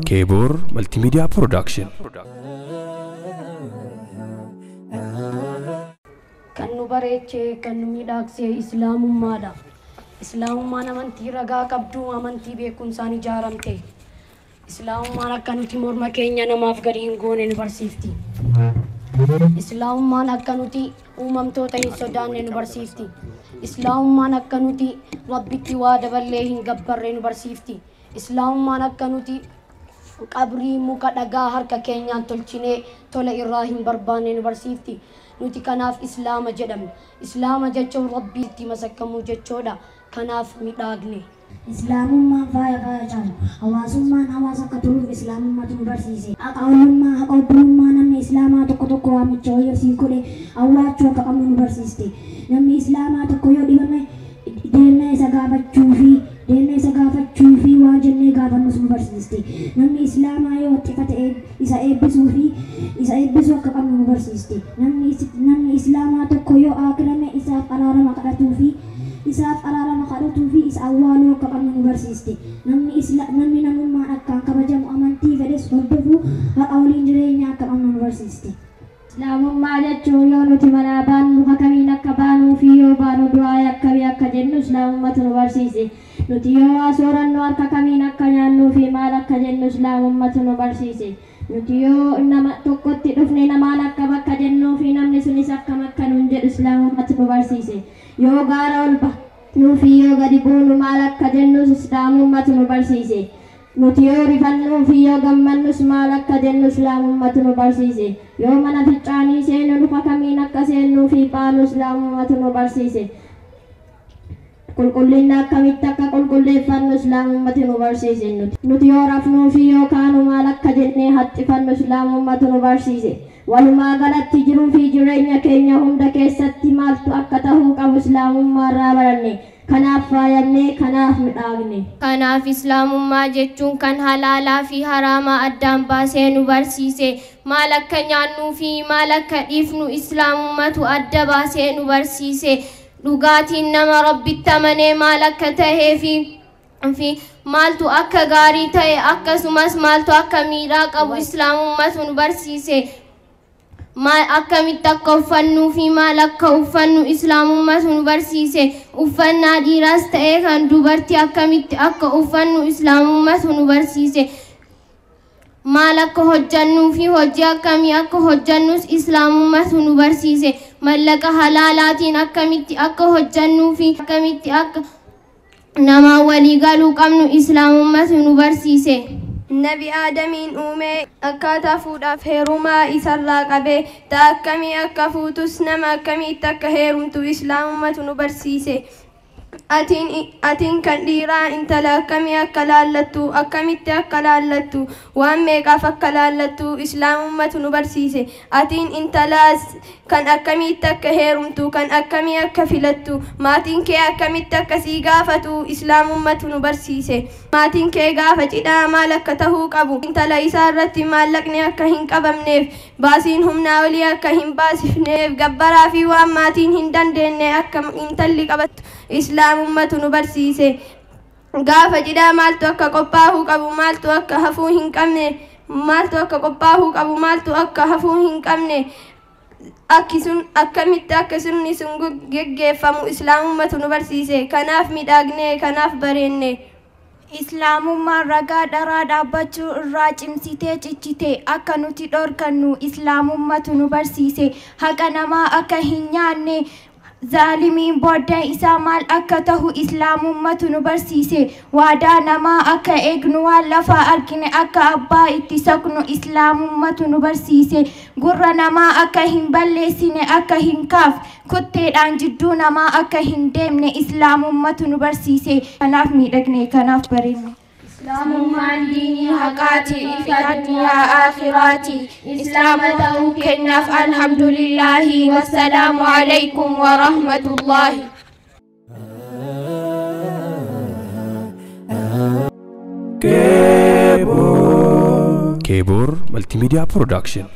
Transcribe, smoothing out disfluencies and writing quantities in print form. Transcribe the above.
Kebor Multimedia Production. Kan nu bareeche kan nu miidhagsee islaamummaadha. Islaamummaan amantii ragaa qabdu, amantii beekumsaan ijaaramte. Islaamummaan akka nuti morma keenya namaaf gadi hin goone nu barsiifti. Islaamummaan akka nuti uumamtoota hin sodaanne nu barsiifti. Islaamummaan akka nuti rabbitti waa daballee hin gabbarre nu barsiifti. Islaamummaan akka nuti qabrii muka dhagaa harka keenyaan tolchinee tola irraa hin barbaanne nu barsiifti. Nuti kanaaf islaama jedhamne. Islaama jechuun rabbiitti masakkamuu jechoodha. Kanaaf midhaagne. Islaamummaan faaya caalu. Hawaasummaan hawaasa akka turuuf islaamummaatu nu barsiise. Haqa obbulummaa namni islaamaa tokko waamicha wayyoo godhe awwaachuu akka qabnu nu barsiiste. Namni islaamaa tokko yoo dhibame deemnee isa gaafachuu fi waan jennee gaafannus nu barsiiste. Namni islaamaa yoo xifate isa eebbisuu akka qabnu nu barsiiste. Namni islaamaa tokko yoo aakirame isaaf araarama kadhatuu fi isa awwaaluu akka qabnu nu barsiiste. Namni namummaan akkaan kabajamu amantii fedhes hordofuu haqa waliin jireenya akka qabnu nu barsiiste. Islaamummaa jechuun yoo nuti manaa baanu muka kamiin akka baanuu fi yoo baanu du'aa akkamii akka jennu islaamummatu nu barsiise. Nuti yoo soorannu harka kamiin akka nyaannuu fi maal akka jennu islaamummatu nu barsiise. Nuti yoo nama tokkotti dhufne namaan akkam akka jennuu fi namni sunis akkam akka nuun jedhu islaamummatu nu barsiise. Yoo gaara ol baanuu fi yoo gadi buunu maal akka jennus islaamummatu nu barsiise. Nuti yoo rifannuu fi yoo gammannus maal akka jennu islaamummatu nu barsiise. Yoo mana fincaanii seenu luka kamiin akka seennuu fi baanu islaamummatu nu barsiise. Qulqullina akkamitti akka qulqulleeffannu islaamummatu nu barsiise. Nuti yoo rafnuu fi yoo kaanu maal akka jennee haxxifannu islaamummatu nu barsiise. Walumaa galatti jiruu fi jireenya keenya hunda keessatti maaltu akka ta'uu qabu islaamummaa irraa baranne. Kanaaf faayamnee kanaaf midhaagne. Kanaaf islaamummaa jechuun kan halaalaa fi haraamaa addaan baasee nu barsiise. Maal akka nyaannuu fi maal akka dhiifnu islaamummatu adda baasee nu barsiise. Dhugaatiin nama rabbitti amanee maal akka tahee fi maaltu akka gaarii ta'e akkasumas maaltu akka miidhaa qabu islaamummatu nu barsiise. Maal akkamitti akka uffannuu fi maal akka uffannu islaamummatu nu barsiise. Uffannaa dhiiraas ta'ee kan dubartii akkamitti akka uffannu islaamummatu nu barsiise. Maal akka hojjannuu fi hojii akkamii akka hojjannus islaamummatu nu barsiise. Mallaqa halaalaatiin akkamitti akka hojjannuu fi akkamitti akka namaa walii galuu qabnu islaamummatu nu barsiise. Nabi Aadamiin uumee akkaataa fuudhaaf heerumaa isarraa qabee ta'a akkamii akka fuutus nama akkamitti akka heerumtu islaamummatu nu barsiise. Atiin kan dhiiraa intala akkamii akka laallattu akkamitti akka laallattu waan meeqaaf akka laallattu islaamummatu nu barsiise. Atiin intalaas kan akkamitti akka heerumtu kan akkamii akka filattu maatiin kee akkamitti akka sii gaafatu islaamummatu nu barsiise. Maatiin kee gaafa cidhaa maal akka tahuu qabu intala isaa irratti maallaqni akka hin qabamneef baasiin humnaa olii akka hin baasifneef gabbaraa fi waan maatiin hin dandeenye akka intalli qabattu islaamummatu nu barsiise. Gaafa cidhaa maaltu akka qophaa'uu qabu maaltu akka hafuu hin qabne akkamitti akka sunni sun geggeeffamu islaamummatu nu barsiise. Kanaaf midhaagne kanaaf bareenne. Islaamummaan ragaa dharaa dhaabbachuu irraa cimsitee cichitee akka nuti dhorkannu islaamummatu nu barsiise. Haqa namaa akka hin nyaanne zaalimiin booddee isaa maal akka tahu islaamummatu nu barsiise. Waadaa namaa akka eegnu waan lafaa argine akka abbaa itti saqnu islaamummatu nu barsiise. Gurra namaa akka hin balleessine akka hin kaafne kutteedhaan jidduu namaa akka hin deemne islaamummatu nu barsiise. Kanaaf miidhagne kanaaf bareenne. Islaamummaan diinii haqaati ifa duniyaa aakhiraati. Islaama ta'uu keenyaaf alhamdulillahi. Wassalaamu alaykum wa rahmatullahi. Kebor Multimedia Production.